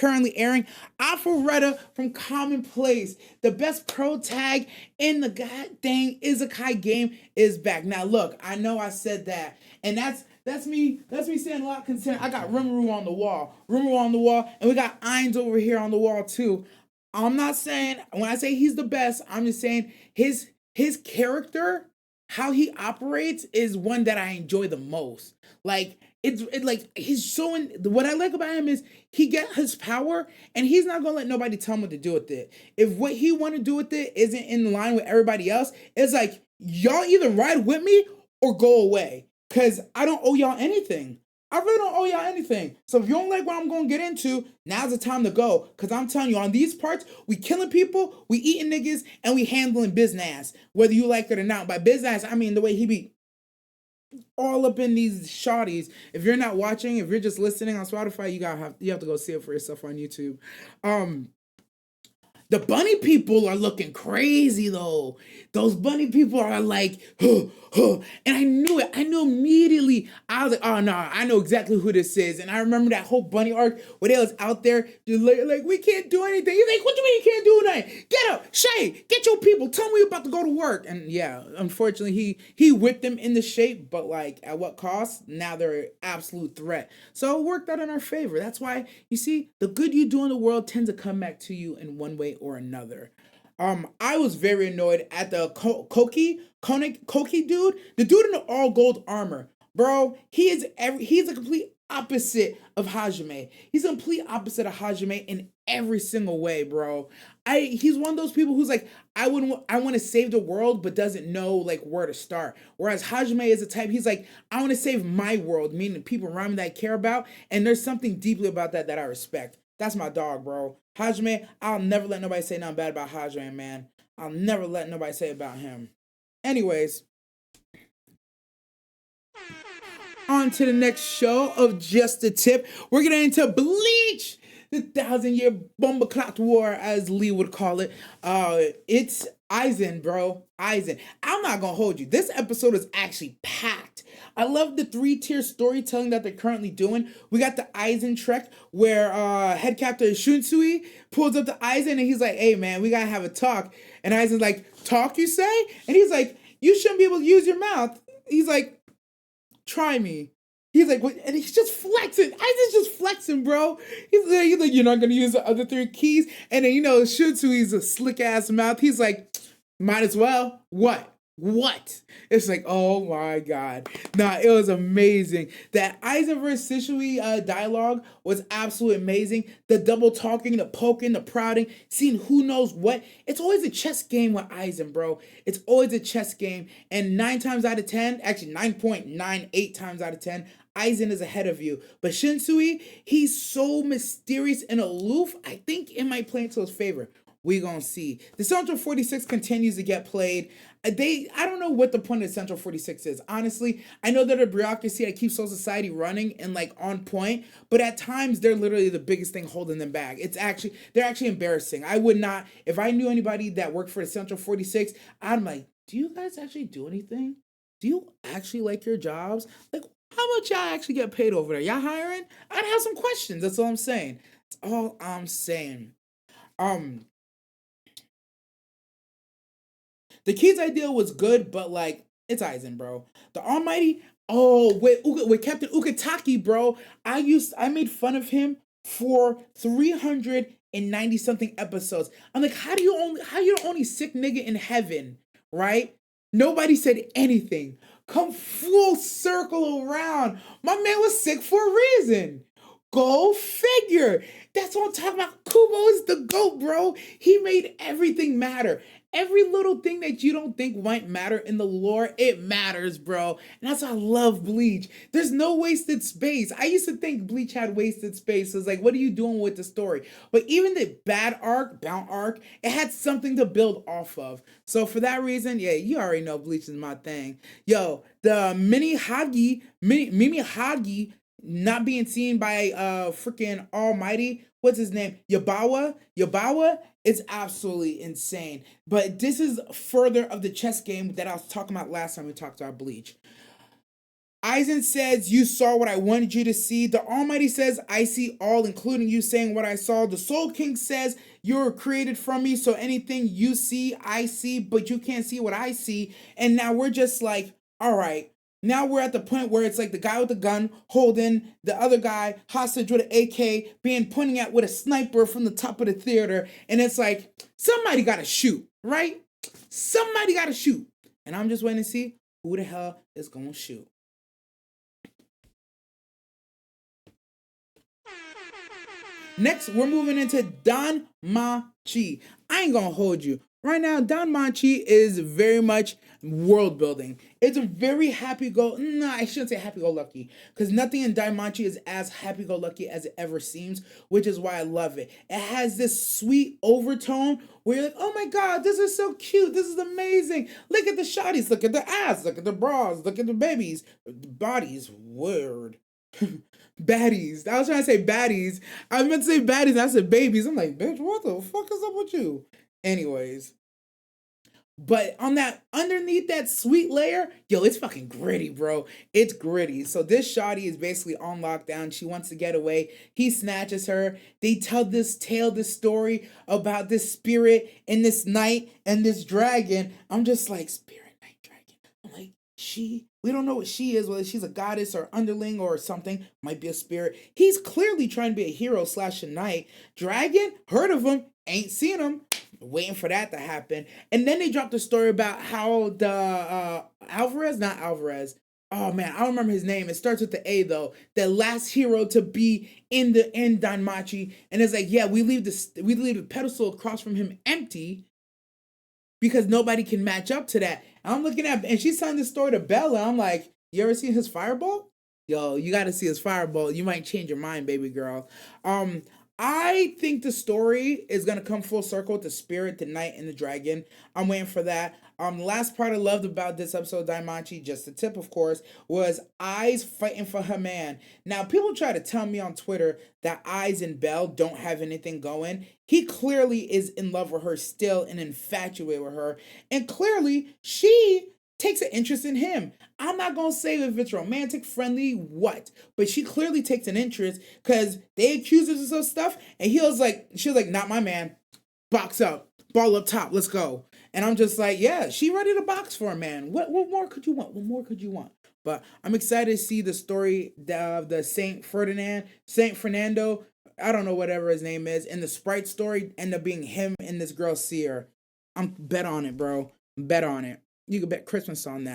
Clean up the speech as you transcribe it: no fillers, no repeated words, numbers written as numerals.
currently airing. Arifureta from Commonplace, the best pro tag in the goddamn isekai game, is back. Now look, I know I said that, and that's me saying a lot of concern. I got Rimuru on the wall. And we got Ainz over here on the wall too. I'm not saying, when I say he's the best, I'm just saying his character, how he operates, is one that I enjoy the most. Like like he's showing, what I like about him is he get his power and he's not gonna let nobody tell him what to do with it. If what he want to do with it isn't in line with everybody else, it's like, y'all either ride with me or go away, cause I don't owe y'all anything. I really don't owe y'all anything. So if you don't like what I'm gonna get into, now's the time to go. Cause I'm telling you, on these parts, we killing people, we eating niggas, and we handling business. Whether you like it or not. By business, I mean the way he be all up in these shawties. If you're not watching, if you're just listening on Spotify, you have to go see it for yourself on YouTube. The bunny people are looking crazy though. Those bunny people are like, huh, huh. And I knew it. I knew immediately. I was like, oh no, I know exactly who this is. And I remember that whole bunny arc where they was out there just like, we can't do anything. He's like, what do you mean you can't do nothing? Get up, Shay, get your people. Tell me you're about to go to work. And yeah, unfortunately, he whipped them into shape, but like at what cost? Now they're an absolute threat. So it worked out in our favor. That's why, you see, the good you do in the world tends to come back to you in one way or another. I was very annoyed at the Koki dude, the dude in the all gold armor, bro. He's a complete opposite of Hajime. He's a complete opposite of Hajime in every single way, bro. He's one of those people who's like, I want to save the world, but doesn't know like where to start. Whereas Hajime is the type, he's like, I want to save my world, meaning the people around me that I care about, and there's something deeply about that I respect. That's my dog, bro. Hajime, I'll never let nobody say nothing bad about Hajime, man. I'll never let nobody say about him. Anyways, on to the next show of Just a Tip. We're getting into Bleach, the 1,000-year bomba clock war, as Lee would call it. It's Aizen, bro. Aizen. I'm not gonna hold you. This episode is actually packed. I love the 3-tier storytelling that they're currently doing. We got the Aizen trek where head captain Shunsui pulls up to Aizen and he's like, hey man, we gotta have a talk. And Aizen's like, talk you say? And he's like, you shouldn't be able to use your mouth. He's like, try me. He's like, what? And he's just flexing. Aizen's just flexing, bro. He's like, you're not gonna use the other 3 keys? And then, Shunsui's a slick ass mouth. He's like, might as well. What? It's like, oh my god. Nah, it was amazing. That Aizen versus Shishui dialogue was absolutely amazing. The double talking, the poking, the prouding, seeing who knows what. It's always a chess game with Aizen, bro. It's always a chess game. And 9 times out of 10, actually 9.98 times out of 10, Aizen is ahead of you. But Shinsui, he's so mysterious and aloof, I think it might play into his favor. We gonna see. The Central 46 continues to get played. I don't know what the point of Central 46 is. Honestly, I know they're a bureaucracy that keeps Soul Society running and like on point, but at times they're literally the biggest thing holding them back. They're actually embarrassing. I would not, if I knew anybody that worked for the Central 46, I'm like, do you guys actually do anything? Do you actually like your jobs? Like, how much y'all actually get paid over there? Y'all hiring? I'd have some questions. That's all I'm saying. That's all I'm saying. The kid's idea was good, but like, it's Aizen, bro. The Almighty, with Captain Ukitaki, bro. I made fun of him for 390 something episodes. I'm like, how you the only sick nigga in heaven, right? Nobody said anything. Come full circle around. My man was sick for a reason. Go figure. That's what I'm talking about. Kubo is the GOAT, bro. He made everything matter. Every little thing that you don't think might matter in the lore, it matters, bro. And that's why I love Bleach. There's no wasted space. I used to think Bleach had wasted space. It's like, what are you doing with the story? But even the bad arc, bound arc, it had something to build off of. So for that reason, yeah, you already know Bleach is my thing. Yo, the Mimi Hagi not being seen by freaking Almighty, what's his name? Yabawa is absolutely insane. But this is further of the chess game that I was talking about last time we talked about Bleach. Aizen says, you saw what I wanted you to see. The Almighty says, I see all, including you saying what I saw. The Soul King says, you're created from me, so anything you see, I see, but you can't see what I see. And now we're just like, all right. Now we're at the point where it's like the guy with the gun holding the other guy hostage with an AK, being pointing at with a sniper from the top of the theater. And it's like, somebody got to shoot, right? Somebody got to shoot. And I'm just waiting to see who the hell is going to shoot. Next, we're moving into Danmachi. I ain't gonna hold you. Right now, Danmachi is very much world building. It's a very no, I shouldn't say happy go lucky, because nothing in Danmachi is as happy go lucky as it ever seems, which is why I love it. It has this sweet overtone where you're like, oh my god, this is so cute, this is amazing. Look at the shotties, look at the ass, look at the bras, look at the babies, bodies, word. Baddies. I was trying to say baddies. I meant to say baddies and I said babies. I'm like, bitch, what the fuck is up with you? Anyways. But on that, underneath that sweet layer, yo, it's fucking gritty, bro. It's gritty. So this shawty is basically on lockdown. She wants to get away. He snatches her. They tell this story about this spirit and this knight and this dragon. I'm just like, spirit, knight, dragon. I'm like, we don't know what she is, whether she's a goddess or underling or something, might be a spirit. He's clearly trying to be a hero / a knight. Dragon, heard of him, ain't seen him, waiting for that to happen. And then they dropped the story about how the Alvarez. Oh man, I don't remember his name. It starts with the A though. The last hero to be in Danmachi, and it's like, yeah, we leave the pedestal across from him empty, because nobody can match up to that. I'm looking at, and she's telling this story to Bella. I'm like, you ever seen his fireball? Yo, you got to see his fireball. You might change your mind, baby girl. I think the story is gonna come full circle with the spirit, the knight, and the dragon. I'm waiting for that. The last part I loved about this episode of Daimachi, just the tip, of course, was Eyes fighting for her man. Now, people try to tell me on Twitter that Eyes and Belle don't have anything going. He clearly is in love with her still and infatuated with her, and clearly she takes an interest in him. I'm not gonna say if it's romantic, friendly, what, but she clearly takes an interest because they accuse her of stuff, and she was like, not my man. Box up, ball up top, let's go. And I'm just like, yeah, she ready to box for a man. What more could you want? What more could you want? But I'm excited to see the story of the Saint Fernando. I don't know whatever his name is, and the Sprite story end up being him and this girl Seer. I'm bet on it, bro. Bet on it. You can bet Christmas on that.